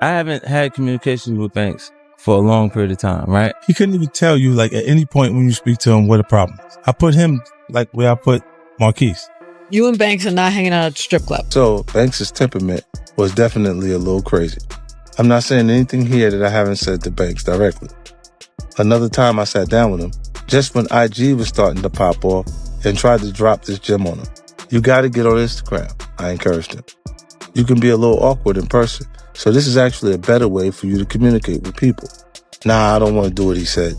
I haven't had communication with Banks for a long period of time, right? He couldn't even tell you, like, at any point when you speak to him what the problem is. I put him, like, where I put Marquise. You and Banks are not hanging out at the strip club. So Banks' temperament was definitely a little crazy. I'm not saying anything here that I haven't said to Banks directly. Another time I sat down with him, just when IG was starting to pop off, and tried to drop this gem on him. You gotta get on Instagram, I encouraged him. You can be a little awkward in person, so this is actually a better way for you to communicate with people. Nah, I don't want to do what he said.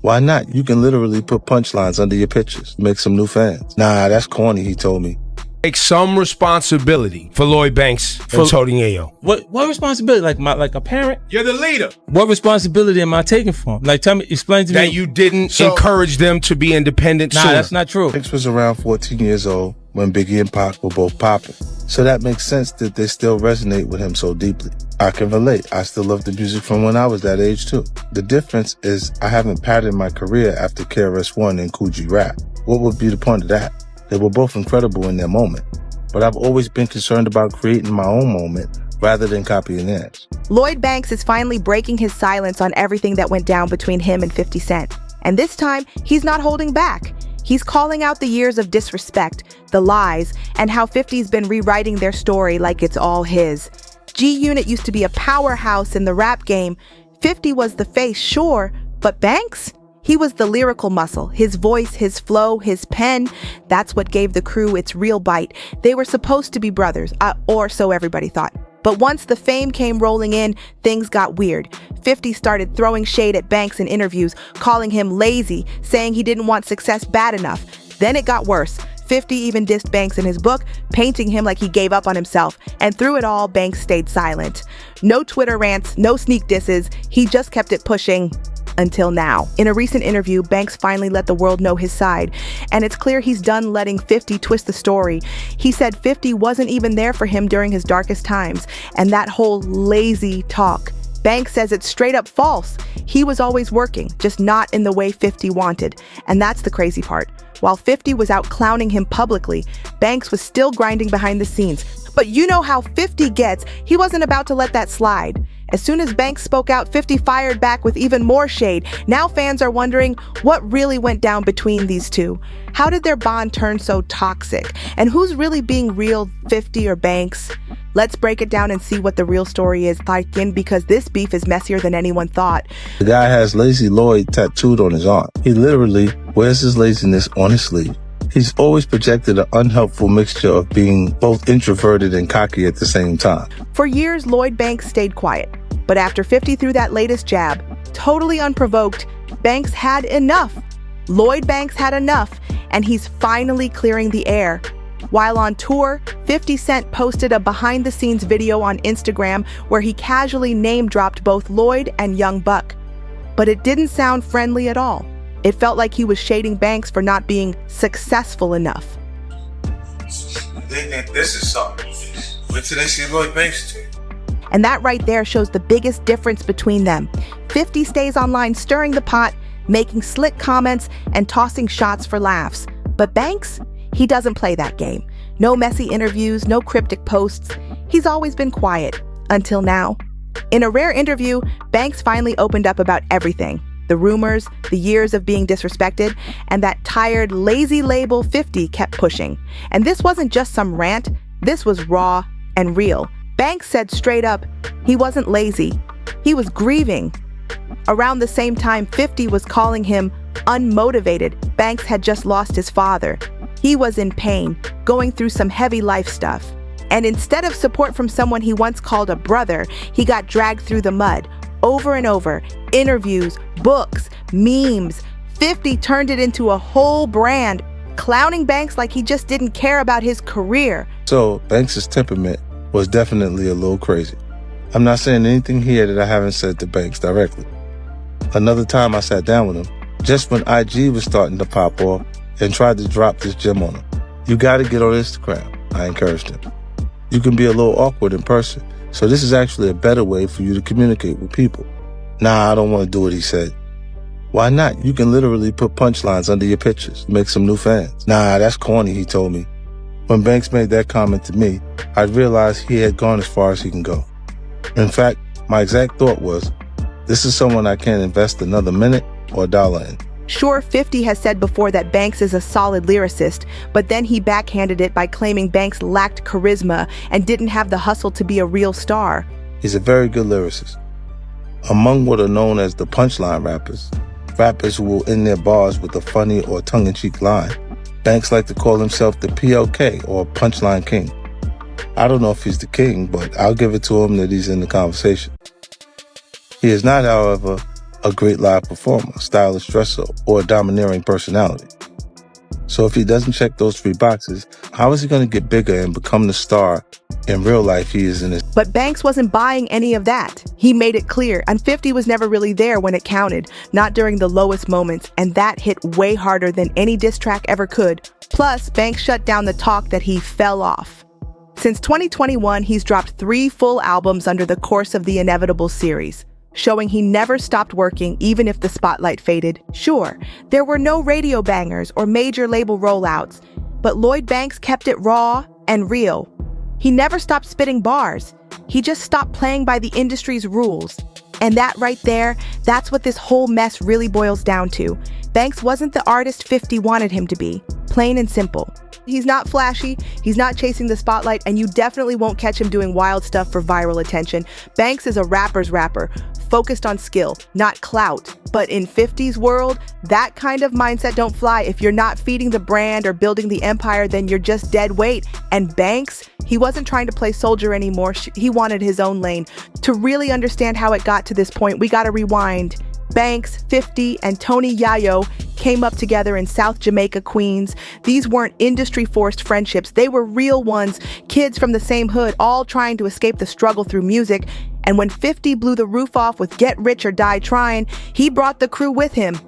Why not? You can literally put punchlines under your pictures, make some new fans. Nah, that's corny, he told me. Take some responsibility for Lloyd Banks and toting Ayo. What responsibility? Like a parent? You're the leader. What responsibility am I taking for him? Like, tell me, explain to me. That you didn't encourage them to be independent sooner. Nah, that's not true. Banks was around 14 years old when Biggie and Pac were both popping. So that makes sense that they still resonate with him so deeply. I can relate. I still love the music from when I was that age too. The difference is I haven't patterned my career after KRS-One and Kool G Rap. What would be the point of that? They were both incredible in their moment. But I've always been concerned about creating my own moment rather than copying theirs. Lloyd Banks is finally breaking his silence on everything that went down between him and 50 Cent. And this time, he's not holding back. He's calling out the years of disrespect, the lies, and how 50's been rewriting their story like it's all his. G-Unit used to be a powerhouse in the rap game. 50 was the face, sure, but Banks? He was the lyrical muscle, his voice, his flow, his pen. That's what gave the crew its real bite. They were supposed to be brothers, or so everybody thought. But once the fame came rolling in, things got weird. 50 started throwing shade at Banks in interviews, calling him lazy, saying he didn't want success bad enough. Then it got worse. 50 even dissed Banks in his book, painting him like he gave up on himself. And through it all, Banks stayed silent. No Twitter rants, no sneak disses. He just kept it pushing. Until now. In a recent interview, Banks finally let the world know his side, and it's clear he's done letting 50 twist the story. He said 50 wasn't even there for him during his darkest times, and that whole lazy talk. Banks says it's straight up false. He was always working, just not in the way 50 wanted, and that's the crazy part. While 50 was out clowning him publicly, Banks was still grinding behind the scenes. But you know how 50 gets, he wasn't about to let that slide. As soon as Banks spoke out, 50 fired back with even more shade. Now fans are wondering what really went down between these two. How did their bond turn so toxic? And who's really being real, 50 or Banks? Let's break it down and see what the real story is like, because this beef is messier than anyone thought. The guy has Lazy Lloyd tattooed on his arm. He literally wears his laziness on his sleeve. He's always projected an unhelpful mixture of being both introverted and cocky at the same time. For years, Lloyd Banks stayed quiet. But after 50 threw that latest jab, totally unprovoked, Banks had enough. Lloyd Banks had enough, and he's finally clearing the air. While on tour, 50 Cent posted a behind-the-scenes video on Instagram where he casually name-dropped both Lloyd and Young Buck. But it didn't sound friendly at all. It felt like he was shading Banks for not being successful enough. This is something. When did they see Lloyd Banks too? And that right there shows the biggest difference between them. 50 stays online stirring the pot, making slick comments, and tossing shots for laughs. But Banks, he doesn't play that game. No messy interviews, no cryptic posts. He's always been quiet, until now. In a rare interview, Banks finally opened up about everything. The rumors, the years of being disrespected, and that tired, lazy label 50 kept pushing. And this wasn't just some rant, this was raw and real. Banks said straight up, he wasn't lazy, he was grieving. Around the same time 50 was calling him unmotivated, Banks had just lost his father. He was in pain, going through some heavy life stuff. And instead of support from someone he once called a brother, he got dragged through the mud. Over and over, interviews, books, memes. 50 turned it into a whole brand, clowning Banks like he just didn't care about his career. So Banks' temperament was definitely a little crazy. I'm not saying anything here that I haven't said to Banks directly. Another time I sat down with him, just when IG was starting to pop off, and tried to drop this gem on him. You gotta get on Instagram, I encouraged him. You can be a little awkward in person, so this is actually a better way for you to communicate with people. Nah, I don't want to do what he said. Why not? You can literally put punchlines under your pictures, make some new fans. Nah, that's corny, he told me. When Banks made that comment to me, I realized he had gone as far as he can go. In fact, my exact thought was, this is someone I can't invest another minute or dollar in. Sure, 50 has said before that Banks is a solid lyricist, but then he backhanded it by claiming Banks lacked charisma and didn't have the hustle to be a real star. He's a very good lyricist. Among what are known as the punchline rappers, rappers who will end their bars with a funny or tongue-in-cheek line, Banks likes to call himself the PLK, or Punchline King. I don't know if he's the king, but I'll give it to him that he's in the conversation. He is not, however, a great live performer, stylish dresser, or a domineering personality. So if he doesn't check those three boxes, how is he going to get bigger and become the star in real life he is in his... But Banks wasn't buying any of that. He made it clear, and 50 was never really there when it counted, not during the lowest moments, and that hit way harder than any diss track ever could. Plus, Banks shut down the talk that he fell off. Since 2021, he's dropped 3 full albums under the course of the Inevitable series, showing he never stopped working even if the spotlight faded. Sure, there were no radio bangers or major label rollouts, but Lloyd Banks kept it raw and real. He never stopped spitting bars. He just stopped playing by the industry's rules. And that right there, that's what this whole mess really boils down to. Banks wasn't the artist 50 wanted him to be, plain and simple. He's not flashy, he's not chasing the spotlight, and you definitely won't catch him doing wild stuff for viral attention. Banks is a rapper's rapper, focused on skill, not clout. But in 50's world, that kind of mindset don't fly. If you're not feeding the brand or building the empire, then you're just dead weight. And Banks, he wasn't trying to play soldier anymore. He wanted his own lane. To really understand how it got to this point, we gotta rewind. Banks, 50, and Tony Yayo came up together in South Jamaica, Queens. These weren't industry-forced friendships. They were real ones, kids from the same hood, all trying to escape the struggle through music. And when 50 blew the roof off with Get Rich or Die Trying, he brought the crew with him.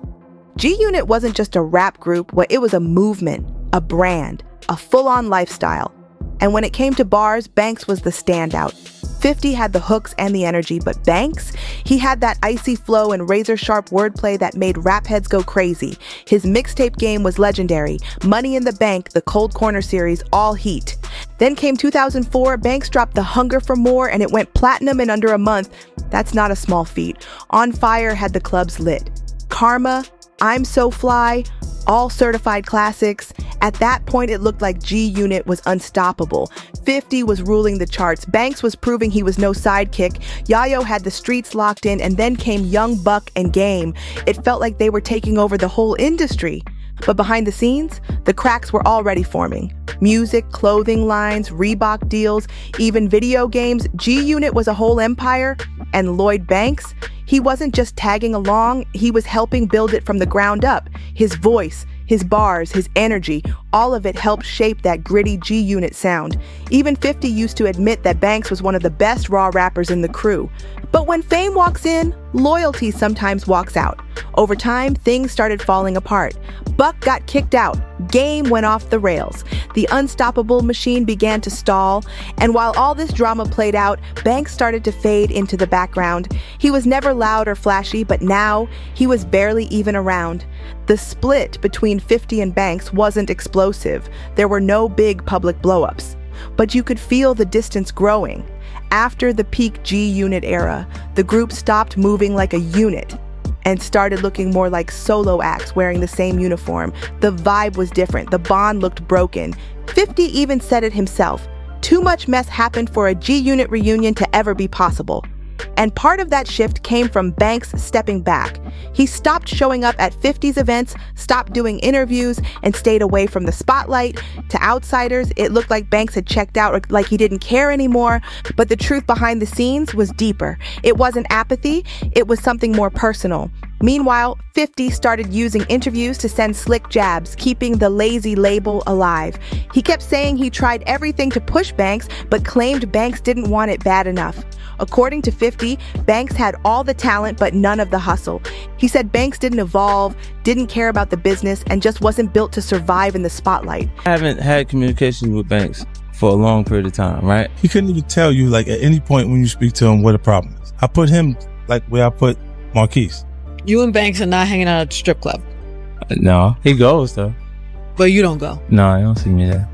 G-Unit wasn't just a rap group, it was a movement, a brand, a full-on lifestyle. And when it came to bars, Banks was the standout. 50 had the hooks and the energy, but Banks, he had that icy flow and razor-sharp wordplay that made rap heads go crazy. His mixtape game was legendary. Money in the Bank, the Cold Corner series, all heat. Then came 2004, Banks dropped The Hunger for More, and it went platinum in under a month. That's not a small feat. On Fire had the clubs lit. Karma, I'm So Fly, all certified classics. At that point, it looked like G-Unit was unstoppable. 50 was ruling the charts. Banks was proving he was no sidekick. Yayo had the streets locked in, and then came Young Buck and Game. It felt like they were taking over the whole industry. But behind the scenes, the cracks were already forming. Music, clothing lines, Reebok deals, even video games. G-Unit was a whole empire. And Lloyd Banks, he wasn't just tagging along, he was helping build it from the ground up. His voice, his bars, his energy, all of it helped shape that gritty G-Unit sound. Even 50 used to admit that Banks was one of the best raw rappers in the crew. But when fame walks in, loyalty sometimes walks out. Over time, things started falling apart. Buck got kicked out. Game went off the rails. The unstoppable machine began to stall. And while all this drama played out, Banks started to fade into the background. He was never loud or flashy, but now he was barely even around. The split between 50 and Banks wasn't explosive. There were no big public blowups. But you could feel the distance growing. After the peak G-Unit era, the group stopped moving like a unit and started looking more like solo acts wearing the same uniform. The vibe was different. The bond looked broken. 50 even said it himself. Too much mess happened for a G-Unit reunion to ever be possible. And part of that shift came from Banks stepping back. He stopped showing up at 50's events, stopped doing interviews, and stayed away from the spotlight. To outsiders, it looked like Banks had checked out, or like he didn't care anymore. But the truth behind the scenes was deeper. It wasn't apathy, it was something more personal. Meanwhile, 50 started using interviews to send slick jabs, keeping the lazy label alive. He kept saying he tried everything to push Banks, but claimed Banks didn't want it bad enough. According to 50, Banks had all the talent but none of the hustle. He said Banks didn't evolve, didn't care about the business, and just wasn't built to survive in the spotlight. I haven't had communication with Banks for a long period of time, right? He couldn't even tell you, at any point when you speak to him, what the problem is. I put him, where I put Marquise. You and Banks are not hanging out at the strip club. No, he goes though. But you don't go. No, I don't see me there.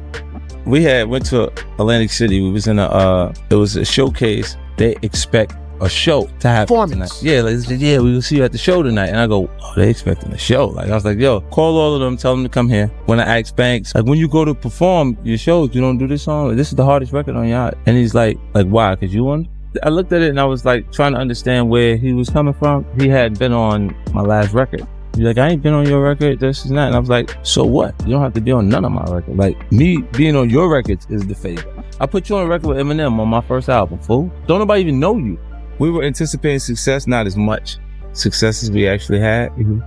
We went to Atlantic City. We was in it was a showcase. They expect a show to happen Performance. tonight. Yeah, like, yeah, we will see you at the show tonight. And I go, oh, they expecting a show. Like, I was like, yo, call all of them, tell them to come here. When I asked Banks, like, when you go to perform your shows, you don't do this song? This is the hardest record on your. And he's like, why? Because you won? I looked at it and I was like trying to understand where he was coming from. He had been on my last record. He's like, I ain't been on your record, this and that. And I was like, so what? You don't have to be on none of my records. Like, me being on your records is the favor. I put you on a record with Eminem on my first album, fool. Don't nobody even know you. We were anticipating success, not as much success as we actually had. Mm-hmm.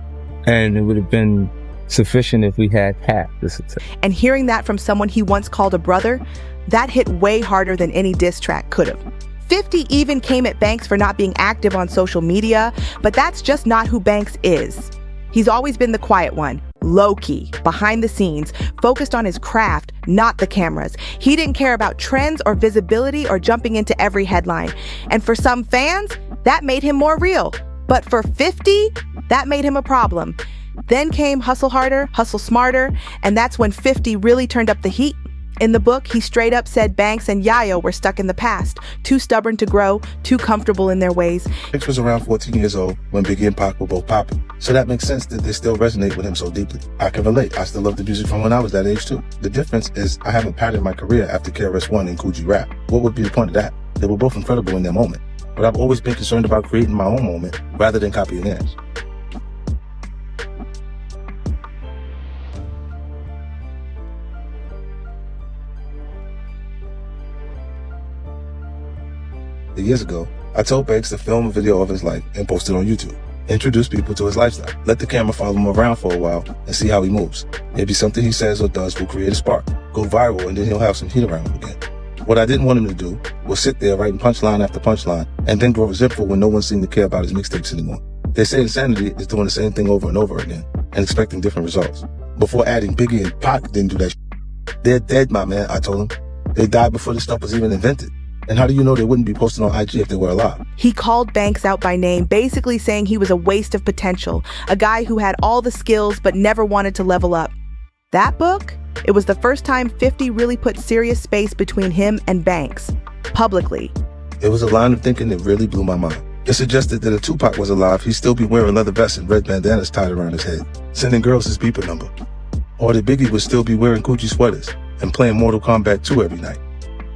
And it would have been sufficient if we had half the success. And hearing that from someone he once called a brother, that hit way harder than any diss track could have. 50 even came at Banks for not being active on social media, but that's just not who Banks is. He's always been the quiet one, low-key, behind the scenes, focused on his craft, not the cameras. He didn't care about trends or visibility or jumping into every headline. And for some fans, that made him more real. But for 50, that made him a problem. Then came Hustle Harder, Hustle Smarter, and that's when 50 really turned up the heat. In the book, he straight up said Banks and Yayo were stuck in the past, too stubborn to grow, too comfortable in their ways. Banks was around 14 years old when Biggie and Pac were both popping, so that makes sense that they still resonate with him so deeply. I can relate. I still love the music from when I was that age too. The difference is I haven't patterned my career after KRS-One and Coogee Rap. What would be the point of that? They were both incredible in their moment, but I've always been concerned about creating my own moment rather than copying theirs. Years ago, I told Banks to film a video of his life and post it on YouTube. Introduce people to his lifestyle. Let the camera follow him around for a while and see how he moves. Maybe something he says or does will create a spark, go viral, and then he'll have some heat around him again. What I didn't want him to do was sit there writing punchline after punchline and then grow resentful when no one seemed to care about his mixtapes anymore. They say insanity is doing the same thing over and over again and expecting different results. Before adding, Biggie and Pac didn't do that shit. They're dead, my man, I told him. They died before this stuff was even invented. And how do you know they wouldn't be posting on IG if they were alive? He called Banks out by name, basically saying he was a waste of potential, a guy who had all the skills but never wanted to level up. That book? It was the first time 50 really put serious space between him and Banks, publicly. It was a line of thinking that really blew my mind. It suggested that if Tupac was alive, he'd still be wearing leather vests and red bandanas tied around his head, sending girls his beeper number. Or that Biggie would still be wearing Gucci sweaters and playing Mortal Kombat 2 every night.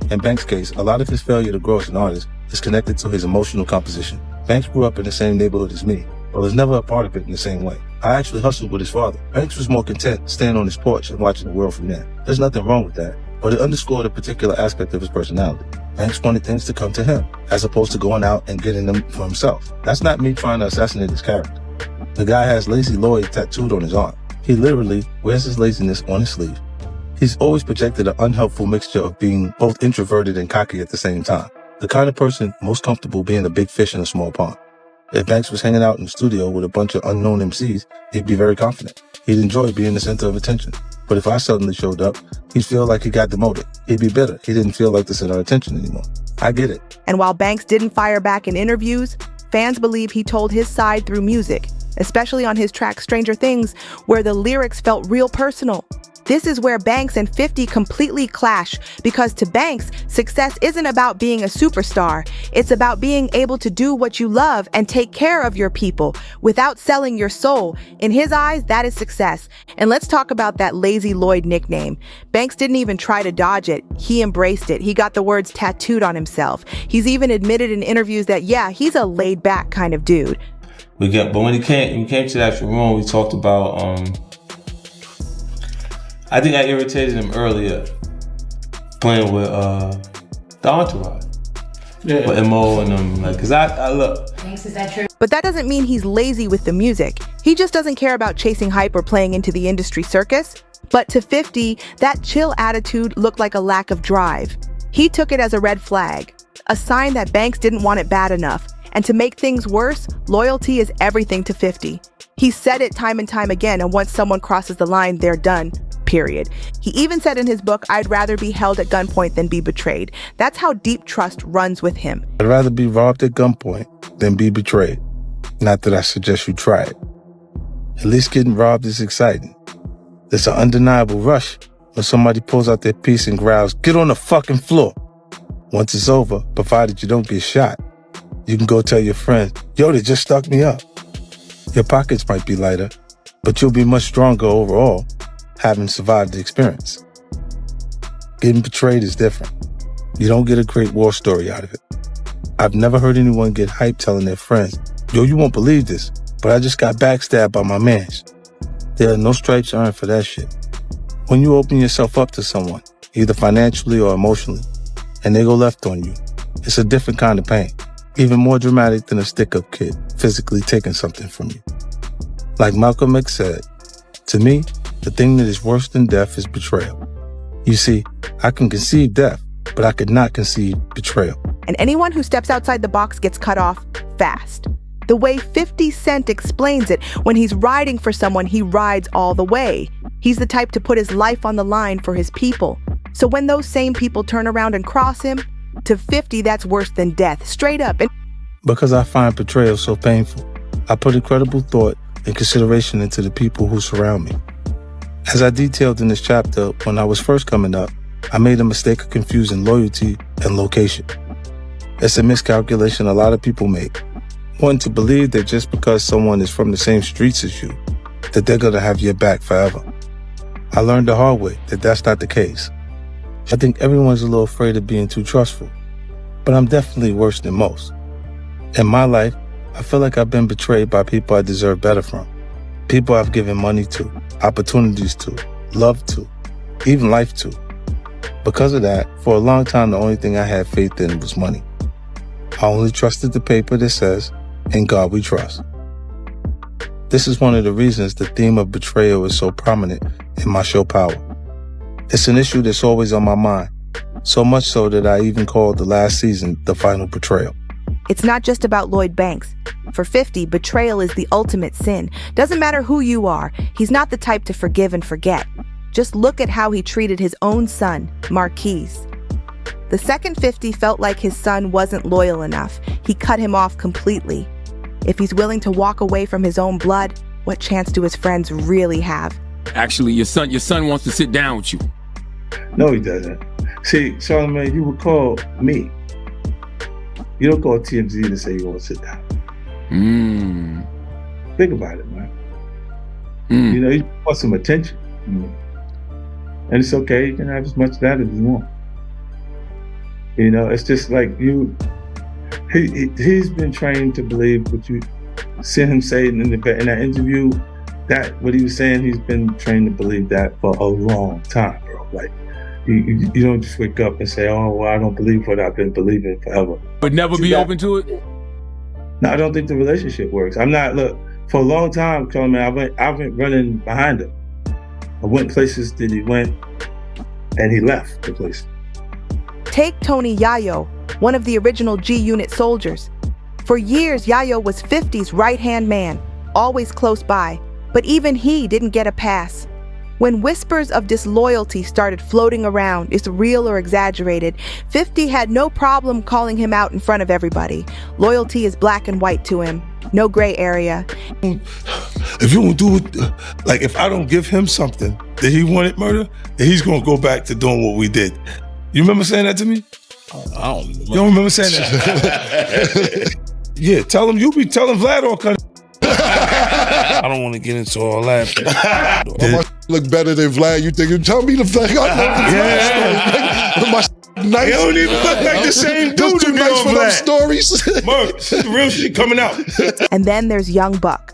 In Banks' case, a lot of his failure to grow as an artist is connected to his emotional composition. Banks grew up in the same neighborhood as me, but was never a part of it in the same way. I actually hustled with his father. Banks was more content staying on his porch and watching the world from there. There's nothing wrong with that, but it underscored a particular aspect of his personality. Banks wanted things to come to him, as opposed to going out and getting them for himself. That's not me trying to assassinate his character. The guy has Lazy Lloyd tattooed on his arm. He literally wears his laziness on his sleeve. He's always projected an unhelpful mixture of being both introverted and cocky at the same time. The kind of person most comfortable being a big fish in a small pond. If Banks was hanging out in the studio with a bunch of unknown MCs, he'd be very confident. He'd enjoy being the center of attention. But if I suddenly showed up, he'd feel like he got demoted. He'd be bitter. He didn't feel like the center of attention anymore. I get it. And while Banks didn't fire back in interviews, fans believe he told his side through music, especially on his track Stranger Things, where the lyrics felt real personal. This is where Banks and 50 completely clash, because to Banks, success isn't about being a superstar. It's about being able to do what you love and take care of your people without selling your soul. In his eyes, that is success. And let's talk about that Lazy Lloyd nickname. Banks didn't even try to dodge it. He embraced it. He got the words tattooed on himself. He's even admitted in interviews that, yeah, he's a laid-back kind of dude. But when we came to the actual room, we talked about, I think I irritated him earlier playing with the entourage. Yeah. With MO and them, like, cause I look. Thanks, is that true? But that doesn't mean he's lazy with the music. He just doesn't care about chasing hype or playing into the industry circus. But to 50, that chill attitude looked like a lack of drive. He took it as a red flag, a sign that Banks didn't want it bad enough. And to make things worse, loyalty is everything to 50. He said it time and time again, and once someone crosses the line, they're done. Period. He even said in his book, I'd rather be held at gunpoint than be betrayed. That's how deep trust runs with him. I'd rather be robbed at gunpoint than be betrayed. Not that I suggest you try it. At least getting robbed is exciting. There's an undeniable rush, Or somebody pulls out their piece and growls, "Get on the fucking floor." Once it's over, provided you don't get shot, you can go tell your friends, "Yo, they just stuck me up." Your pockets might be lighter, but you'll be much stronger overall, having survived the experience. Getting betrayed is different. You don't get a great war story out of it. I've never heard anyone get hyped telling their friends, "Yo, you won't believe this, but I just got backstabbed by my mans." There are no stripes earned for that shit. When you open yourself up to someone, either financially or emotionally, and they go left on you, it's a different kind of pain, even more dramatic than a stick-up kid physically taking something from you. Like Malcolm X said, "To me, the thing that is worse than death is betrayal." You see, I can conceive death, but I could not conceive betrayal. And anyone who steps outside the box gets cut off fast. The way 50 Cent explains it, when he's riding for someone, he rides all the way. He's the type to put his life on the line for his people. So when those same people turn around and cross him, to 50, that's worse than death, straight up. Because I find betrayal so painful, I put incredible thought and consideration into the people who surround me. As I detailed in this chapter, when I was first coming up, I made a mistake of confusing loyalty and location. It's a miscalculation a lot of people make. One, to believe that just because someone is from the same streets as you, that they're gonna have your back forever. I learned the hard way that that's not the case. I think everyone's a little afraid of being too trustful, but I'm definitely worse than most. In my life, I feel like I've been betrayed by people I deserve better from. People I've given money to, opportunities to, love to, even life to. Because of that, for a long time, the only thing I had faith in was money. I only trusted the paper that says, "In God we trust." This is one of the reasons the theme of betrayal is so prominent in my show Power. It's an issue that's always on my mind, so much so that I even called the last season the final betrayal. It's not just about Lloyd Banks. For 50, betrayal is the ultimate sin. Doesn't matter who you are, he's not the type to forgive and forget. Just look at how he treated his own son, Marquise. The second 50 felt like his son wasn't loyal enough. He cut him off completely. If he's willing to walk away from his own blood, what chance do his friends really have? Actually, your son wants to sit down with you. No, he doesn't. See, Charlamagne, you would call me. You don't call TMZ to say you want to sit down. Think about it, man. You know, you want some attention. And it's okay, you can have as much of that as you want. You know, it's just like he's been trained to believe what you see him say in that interview, that what he was saying, he's been trained to believe that for a long time, bro. Like, you don't just wake up and say, "Oh, well, I don't believe what I've been believing forever." But never be open to it? No, I don't think the relationship works. Look, for a long time, Charlamagne, I went running behind him. I went places that he went, and he left the place. Take Tony Yayo, one of the original G-Unit soldiers. For years, Yayo was 50's right-hand man, always close by, but even he didn't get a pass. When whispers of disloyalty started floating around, it's real or exaggerated, 50 had no problem calling him out in front of everybody. Loyalty is black and white to him, no gray area. If you don't do it, like if I don't give him something that he wanted murder, then he's gonna go back to doing what we did. You remember saying that to me? I don't remember. You don't remember saying that? Yeah, tell him you be telling Vlad all kind of. I don't want to get into all that. My look better than Vlad. You think? Tell me the thing. I know the my nice. He don't even look like the same dude to me nice on for them Vlad. stories. Mark, this is the real shit coming out. And then there's young Buck.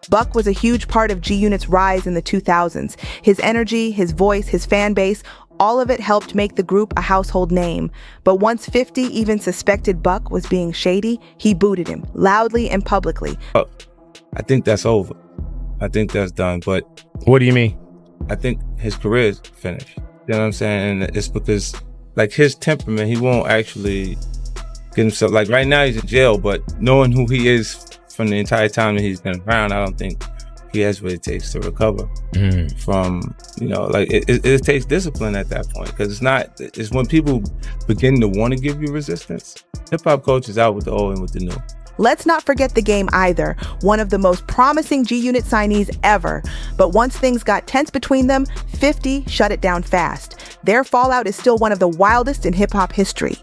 Buck was a huge part of G-Unit's rise in the 2000s. His energy, his voice, his fan base, all of it helped make the group a household name. But once 50 even suspected Buck was being shady, he booted him, loudly and publicly. I think that's over. I think that's done. But What do you mean? I think his career is finished. You know what I'm saying? And it's because, like, his temperament, he won't actually get himself, like, right now he's in jail, but knowing who he is from the entire time that he's been around, I don't think he has what it takes to recover from, you know, like, it takes discipline at that point, because it's when people begin to want to give you resistance. Hip-hop culture is out with the old and with the new. Let's not forget the game either, one of the most promising G-Unit signees ever. But once things got tense between them, 50 shut it down fast. Their fallout is still one of the wildest in hip-hop history.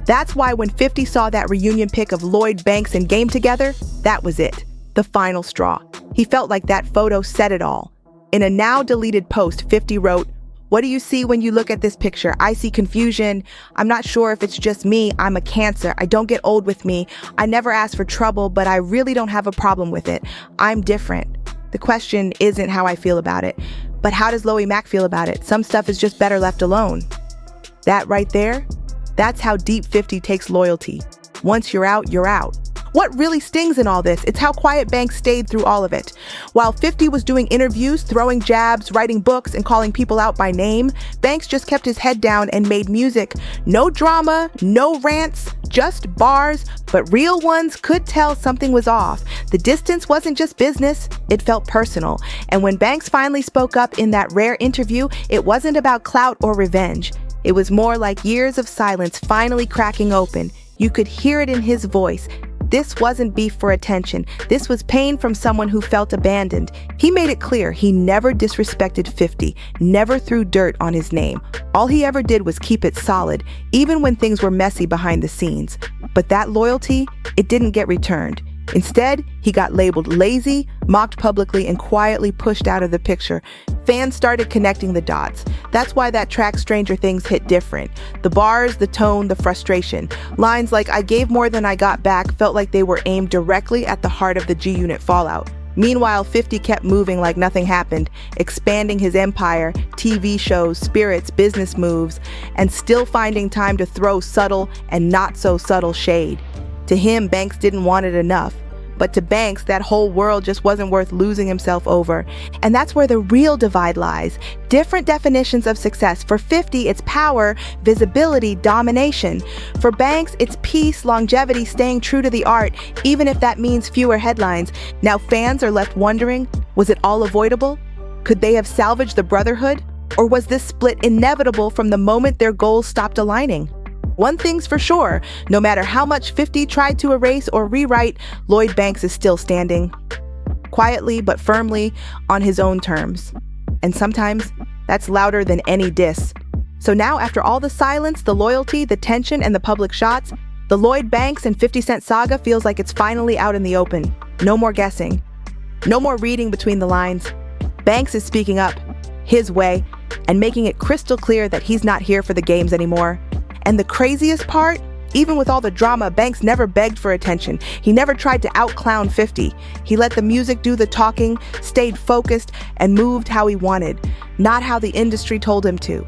That's why when 50 saw that reunion pic of Lloyd Banks and Game together, that was it, the final straw. He felt like that photo said it all. In a now-deleted post, 50 wrote, "What do you see when you look at this picture? I see confusion. I'm not sure if it's just me. I'm a Cancer. I don't get old with me. I never ask for trouble, but I really don't have a problem with it. I'm different. The question isn't how I feel about it, but how does Loey Mac feel about it? Some stuff is just better left alone." That right there, that's how deep 50 takes loyalty. Once you're out, you're out. What really stings in all this, it's how quiet Banks stayed through all of it. While 50 was doing interviews, throwing jabs, writing books, and calling people out by name, Banks just kept his head down and made music. No drama, no rants, just bars, but real ones could tell something was off. The distance wasn't just business, it felt personal. And when Banks finally spoke up in that rare interview, it wasn't about clout or revenge. It was more like years of silence finally cracking open. You could hear it in his voice. This wasn't beef for attention. This was pain from someone who felt abandoned. He made it clear he never disrespected 50, never threw dirt on his name. All he ever did was keep it solid, even when things were messy behind the scenes. But that loyalty, it didn't get returned. Instead, he got labeled lazy, mocked publicly, and quietly pushed out of the picture. Fans started connecting the dots. That's why that track Stranger Things hit different. The bars, the tone, the frustration. Lines like "I gave more than I got back" felt like they were aimed directly at the heart of the G-Unit fallout. Meanwhile, 50 kept moving like nothing happened, expanding his empire, TV shows, spirits, business moves, and still finding time to throw subtle and not so subtle shade. To him, Banks didn't want it enough. But to Banks, that whole world just wasn't worth losing himself over. And that's where the real divide lies. Different definitions of success. For 50, it's power, visibility, domination. For Banks, it's peace, longevity, staying true to the art, even if that means fewer headlines. Now fans are left wondering, was it all avoidable? Could they have salvaged the brotherhood? Or was this split inevitable from the moment their goals stopped aligning? One thing's for sure, no matter how much 50 tried to erase or rewrite, Lloyd Banks is still standing, quietly but firmly, on his own terms. And sometimes, that's louder than any diss. So now, after all the silence, the loyalty, the tension, and the public shots, the Lloyd Banks and 50 Cent saga feels like it's finally out in the open. No more guessing. No more reading between the lines. Banks is speaking up, his way, and making it crystal clear that he's not here for the games anymore. And the craziest part, even with all the drama, Banks never begged for attention. He never tried to out-clown 50. He let the music do the talking, stayed focused, and moved how he wanted, not how the industry told him to.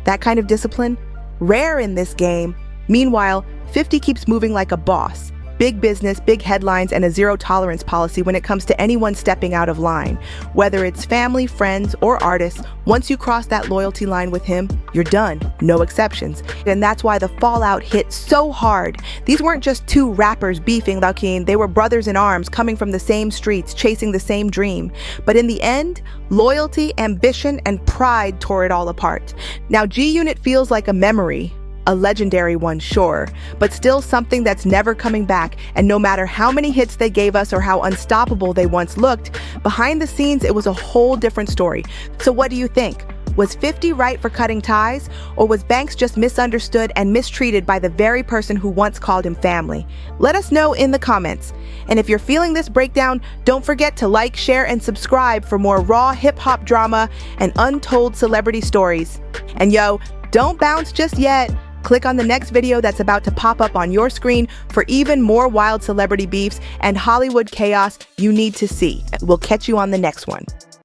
That kind of discipline, rare in this game. Meanwhile, 50 keeps moving like a boss. Big business, big headlines, and a zero-tolerance policy when it comes to anyone stepping out of line. Whether it's family, friends, or artists, once you cross that loyalty line with him, you're done. No exceptions. And that's why the fallout hit so hard. These weren't just two rappers beefing, Lakin. They were brothers in arms, coming from the same streets, chasing the same dream. But in the end, loyalty, ambition, and pride tore it all apart. Now, G-Unit feels like a memory. A legendary one, sure, but still something that's never coming back. And no matter how many hits they gave us or how unstoppable they once looked, behind the scenes, it was a whole different story. So what do you think? Was 50 right for cutting ties? Or was Banks just misunderstood and mistreated by the very person who once called him family? Let us know in the comments. And if you're feeling this breakdown, don't forget to like, share, and subscribe for more raw hip-hop drama and untold celebrity stories. And yo, don't bounce just yet. Click on the next video that's about to pop up on your screen for even more wild celebrity beefs and Hollywood chaos you need to see. We'll catch you on the next one.